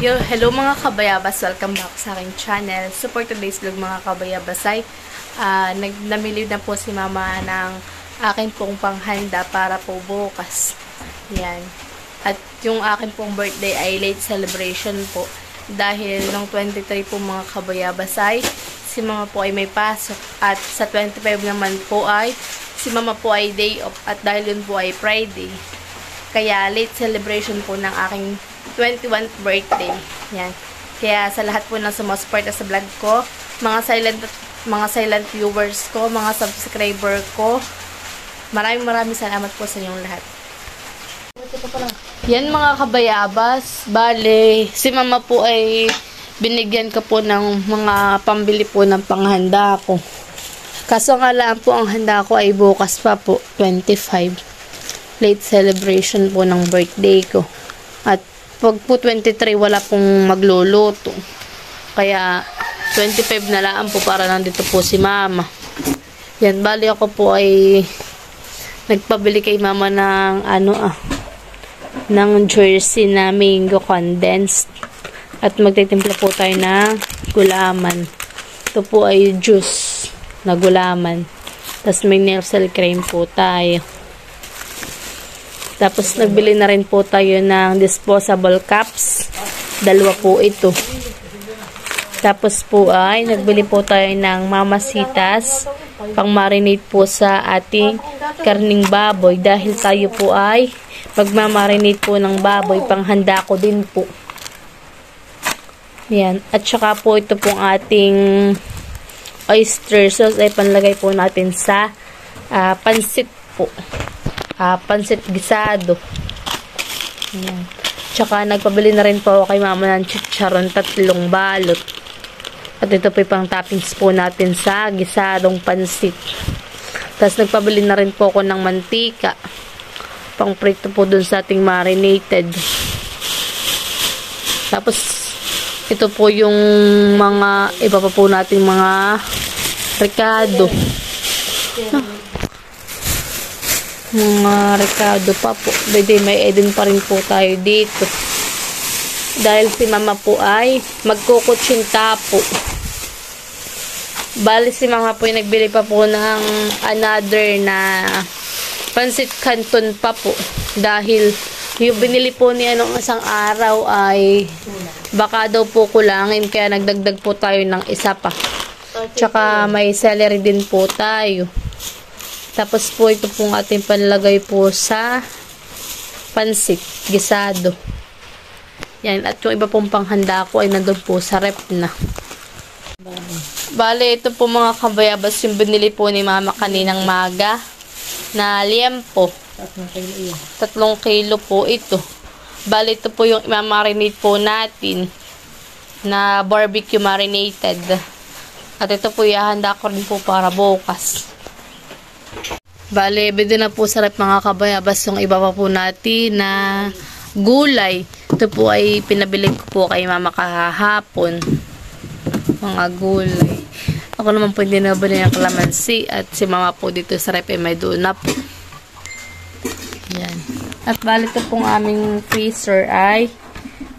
Hello mga kabayabas, welcome back sa aking channel. So for today's vlog mga kabayabas ay namili na po si mama ng akin pong panghanda para po bukas. Yan. At yung akin pong birthday ay late celebration po. Dahil nung 23 po mga kabayabas ay si mama po ay may pasok. At sa 25 naman po ay si mama po ay day off. At dahil yun po ay Friday. Kaya late celebration po ng aking 21st birthday. Yan. Kaya sa lahat po ng sumusuporta sa vlog ko, mga silent viewers ko, mga subscriber ko, maraming salamat po sa inyong lahat. Yan mga kabayabas, bale, si mama po ay binigyan ko po ng mga pambili po ng panghanda ko. Kaso nga lang po ang handa ko ay bukas pa po, 25. Late celebration po ng birthday ko. At pag po 23, wala pong magluluto. Kaya 25 na lang po para nandito po si mama. Yan, bali ako po ay nagpabili kay mama ng ng jersey na mango condensed. At magtitimpla po tayo ng gulaman. Ito po ay juice na gulaman. Tapos may Nelcel cream po tayo. Tapos nagbili na rin po tayo ng disposable cups. Dalawa po ito. Tapos po ay nagbili po tayo ng mamasitas pang marinate po sa ating karning baboy. Dahil tayo po ay magmamarinate po ng baboy. Panghanda ko din po. Yan. At saka po ito pong ating oyster sauce ay panlagay po natin sa pansit po. Pansit gisado. Ayan. Tsaka nagpabili na rin po ako kay mama ng chicharon 3 balot. At ito po pang toppings po natin sa gisadong pansit. Tapos nagpabili na rin po ako ng mantika. Pang prito po dun sa ating marinated. Tapos ito po yung mga iba pa po nating mga rekado. Mga rekado pa po. Bede, may edin pa rin po tayo dito. Dahil si mama po ay magkukutsinta po. Bali si mama po ay nagbili pa po ng another na pansit canton pa po. Dahil yung binili po ni isang araw ay baka daw po kulangin. Kaya nagdagdag po tayo ng isa pa. Tsaka may celery din po tayo. Tapos po ito pong ating panlagay po sa pansit, gisado. Yan. At yung iba pong panghanda ko ay nandun po sa rep na. Bale, ito po mga kabayabas yung binili po ni mama kaninang maga na liempo. 3 kilo po ito. Bale, ito po yung imamarinate po natin na barbecue marinated. At ito po ihahanda ko rin po para bukas. Bale, bede na po sarap mga kabayabas yung iba pa po natin na gulay. Ito po ay pinabili ko po kay mama kahapon. Mga gulay. Ako naman po hindi nabili ng kalamansi at si mama po dito sa rep ay may doon na po. Yan. At bale ito pong aming freezer ay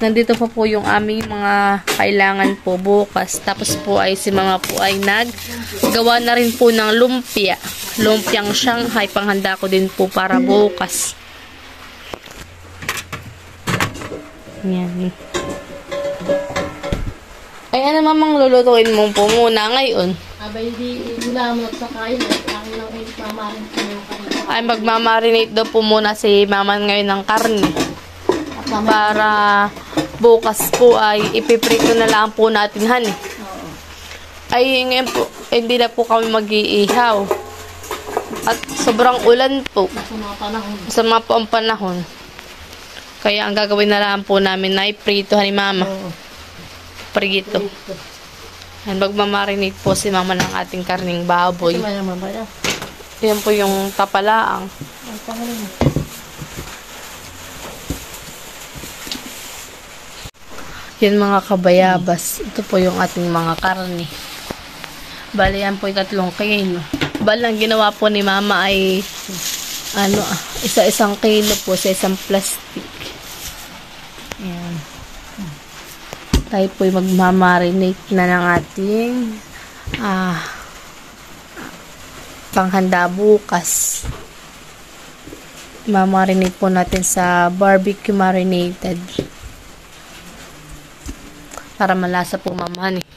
nandito po yung aming mga kailangan po bukas. Tapos po ay si mama po ay naggawa na rin po ng lumpia. Lumpiang Shanghai. Panghanda ko din po para bukas. Yan. Ay, ano mamang lulutuin mo po muna ngayon? Abay, di gulamot sa kain. Ang lang ay mamarin po yung karne. Ay, magmamarinate daw po muna si mama ngayon ng karne. Para bukas po ay ipiprito na lang po natin, honey. Oo. Ay, ngayon po, hindi na po kami mag-iihaw. At sobrang ulan po. Sa mga po ang panahon. Kaya ang gagawin na lang po namin ay prito, honey mama. Prito. Yan, magmamarinate po si mama ng ating karning baboy. Yan po yung tapalaang. Yan mga kabayabas. Ito po yung ating mga karne. Bali yan po yung 3 kilo. Bali ang ginawa po ni mama ay isa-isang kilo po sa isang plastic. Yan. Tayo po ay magmamarinate na ng ating panghanda bukas. Mamarinate po natin sa barbecue marinated. Para malasa po mamahan eh.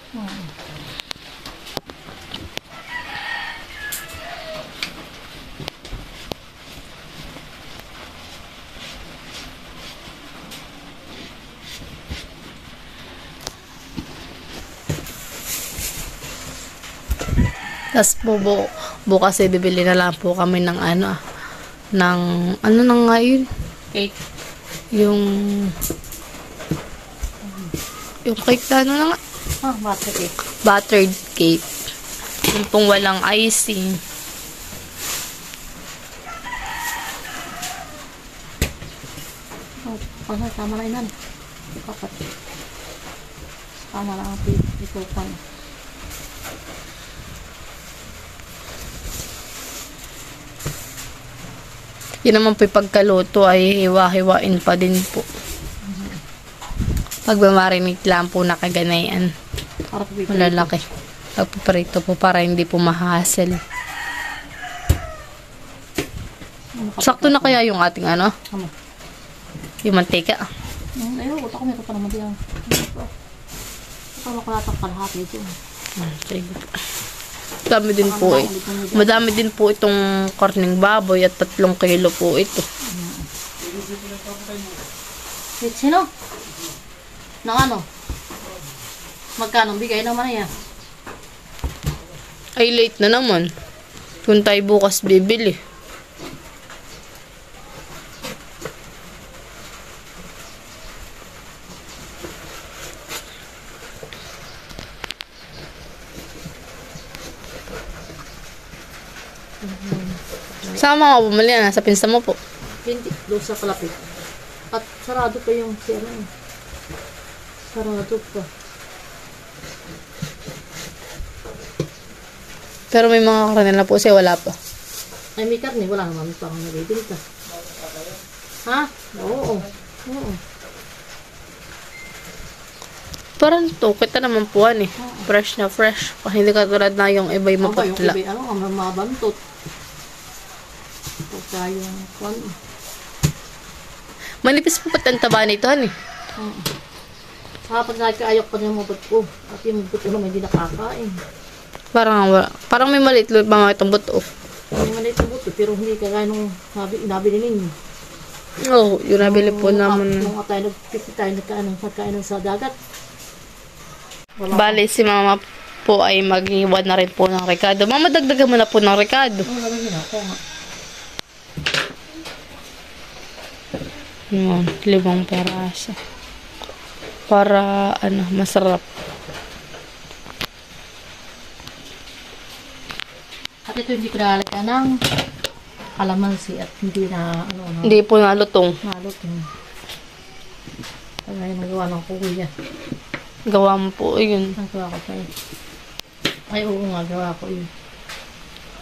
Tapos po bukas ay bibili na lang po kami ng ng na nga yun? Cake. Yung cake na na nga? Butter cake. Buttered cake. Yung pong walang icing. Tama na inan. Kapat. Tama na ang pitupan. Yun naman po pagkaluto ay hiwa-hiwain pa din po. Pagmamarinate lang po nakaganayan. Malalaki. Pagpaparito po para hindi po mahasel. Sakto na kaya yung ating yung mantika. Ayaw, utak ko meron pa naman diyan. Ito ko natak kalahati ito. Sige. Madami din po itong karning baboy at 3 kilo po ito. Sino? Nang ano? Magkano bigay naman niya? Ay late na naman. Kung tayo bukas bibili. Sama ka bumali na, sa pinsa mo po. Hindi, doon sa kalapit. At sarado pa yung sarado pa. Pero may mga karne na po siya, wala pa. Ay, may karne, wala naman pa akong nabibinta. Ha? Oo. Parang to, kita naman po fresh na fresh. Hindi katulad na yung iba'y maputla. Yung iba'y mabantot. Pagka yung kwan. Manipis po pati ang taba nito, Kapag nakikaayok pa niya mabot ko. At yung mabot ko naman hindi nakakain. Parang may maliit pa mga itong buto. May maliit na buto, pero hindi kagaya nung nabili ninyo. Oo, yung nabili po naman. Nung tayo nagkainan sa dagat. Bale, si mama po ay maghiwa na rin po ng rekado. Mama, dagdagan mo na po ng rekado. Oo, nagagin ako nga. Yun, 5 peraso. Para, masarap. At ito hindi ko nalalagyan ng kalamansi at hindi na, Hindi po nalutong. nalutong. Kaya nagawa ng kuya. Gawa mo po, yun. Nagawa ko tayo. Ay, oo nga, gawa ko yun.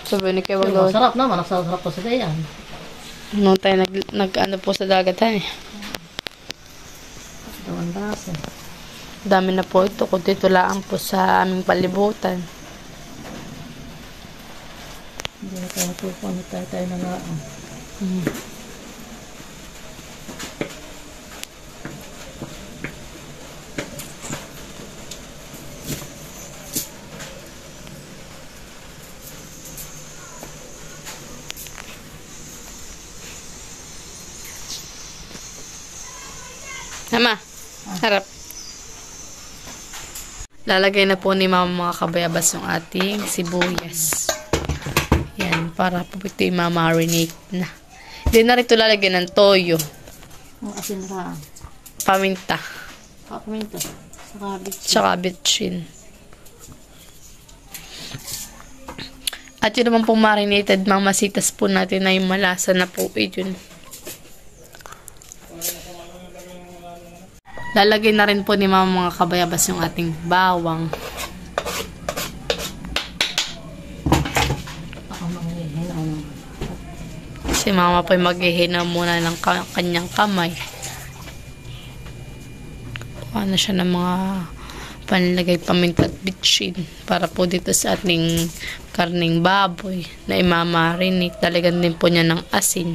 Sabi ni kayo Pero masarap naman, nasasarap ko sa dayan. Nung tayo nag po sa dagatan Dawan basa. Dami na po ito. Kung dito lang po sa aming palibutan. Hindi na tayo tupuan na tayo na nga. Mama, harap. Lalagay na po ni mama mga kabayabas yung ating sibuyas. Yan, para po ito i-marinate na. Hindi na rin ito lalagyan ng toyo. Ang asin ra. Paminta. Papaminta. Saka bitch. Tsaka bitchin. At yun naman pong marinated mga masitas po natin na yung malasa na po. Yun. Lalagay na rin po ni mama mga kabayabas yung ating bawang. Ako manghihinaw. Si mama po ay maghihinaw muna ng kanyang kamay. ano siya ng mga panlagay paminta at bitchin para po dito sa ating karning baboy na imamarinate. Talagan din po niya ng asin.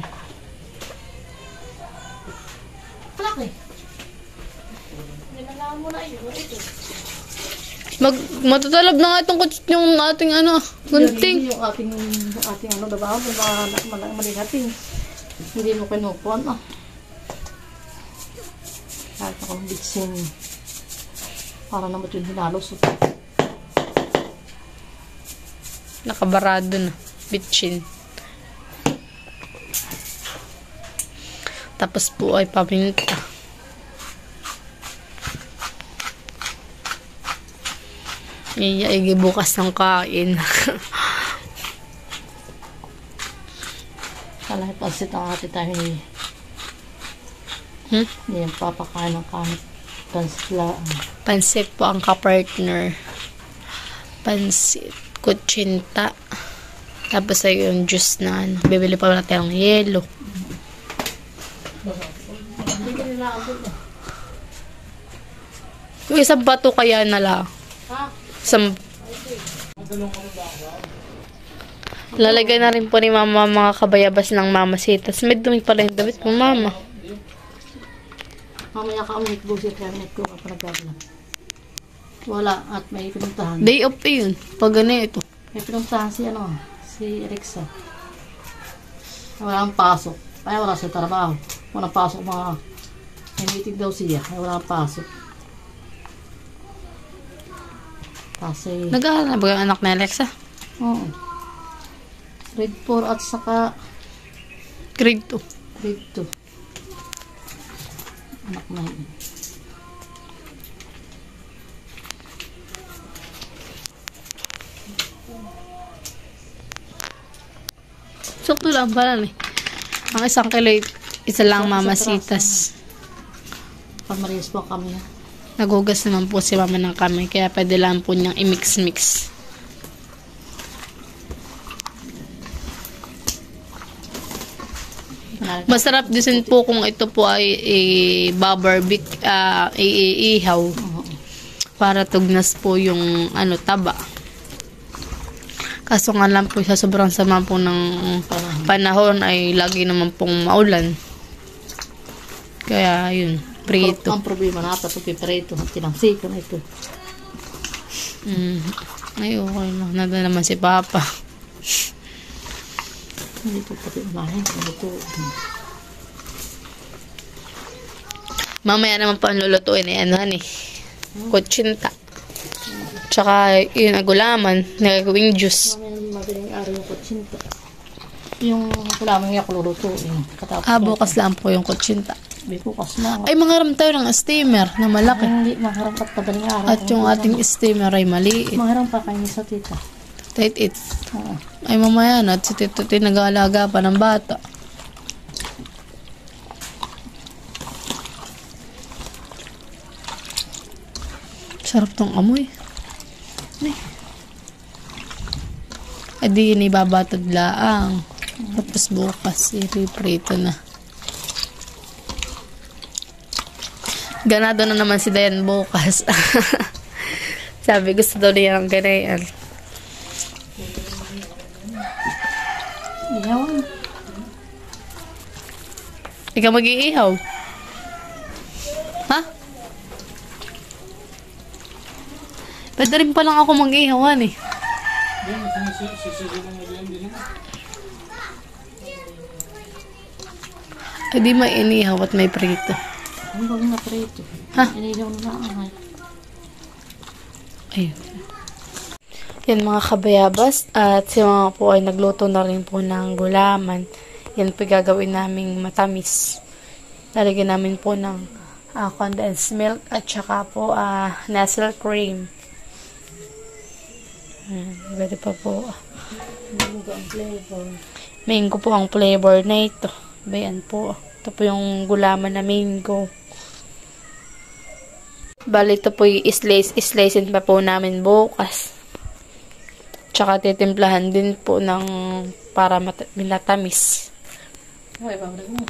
Malaki. Nilalaan mo na yun. Matatalab na nga itong yung ating gunting. Yung ating dabaw, malihating. Hindi mo kinukuhan, Kahit akong bitsin. Para naman yun hinalos. Nakabarado na. Bitchin. Tapos po ay paminta. Ay bukas ng kain. Kala pansit ang ate tayo ni. Hindi yung papakain ng kamit. Pansit lang. Pansit po ang ka-partner. Pansit. Kutsinta. Tapos ay yung juice na bibili pa natin ng yelo. Yung isang bato kaya na lang. Lalagay na rin po ni mama mga kabayabas ng mamasitas. May dumi pala yung damit mo, mama. Mamaya ka ulit busit kaya ko kapag wala at may pinuntahan. Day off yun. Pag ito. May pinuntahan si Alexa. Walang pasok. Ay wala sa trabaho. Walang pasok mga may meeting daw siya. Ay walang pasok. Kasi Nag-aaral na ba yung anak ni Alexa? oo. Grade 4 at saka Grade 2. grade 2. Anak na yun. Sakto lang pala eh. Ang isang kilo, isa lang mamasitas. Pag-maris po kami. Nagugas naman po si mama ng kamay, kaya pwede lang po niyang i-mix-mix. Masarap din po kung ito po ay i-barbecue, iihaw. Para tugnas po yung taba. Kaso nga lang po sa sobrang sama po ng panahon ay lagi naman pong maulan. Kaya yun, prito. Ang problema na ito, piprito, tinangsikan na ito. Ay, okay lang. Nada naman si Papa. Hindi ko pati unahin kung ito. Mamaya naman pa ang lulutuin kutsinta. Tsaka yun, agulaman, nagagawing juice. Madaling araw yung kutsinta. Yung kulaman nga kululutuin. Bukas lang po yung kutsinta. Bukas na. Ay, mangharam tayo ng steamer na malaki. Hindi, mangharap at madaling araw. At yung ating steamer ay maliit. Mangharap pa kayo sa tita. Tight it. Oo. Ay, mamaya na. At si Tito nag-aalaga pa ng bata. Sarap tong amoy. Ay, di yun ibabatad laang. Tapos bukas, i-prito na. Ganado na naman si Dayan bukas. Sabi, gusto daw niya ng ganayan. Ihaw. Ikaw mag-iihaw? Ha? Pwede rin palang ako mag-ihawan eh. Ay, di may inihaw at may prito. Ano ba yung naprito? Ha? Inihaw na lang. Ayun. Yan mga kabayabas. At si mga po ay nagluto na rin po ng gulaman. Yan po gagawin naming matamis. Lalagyan namin po ng condensed milk at saka po nasal cream. Pwede pa po. Mango ang flavor. Mango po ang flavor na ito. Bayan po. Ito po yung gulaman na mango. Bali ito po yung slicein pa po namin bukas. Tsaka titimplahan din po ng para minatamis. Okay, pabalik mo.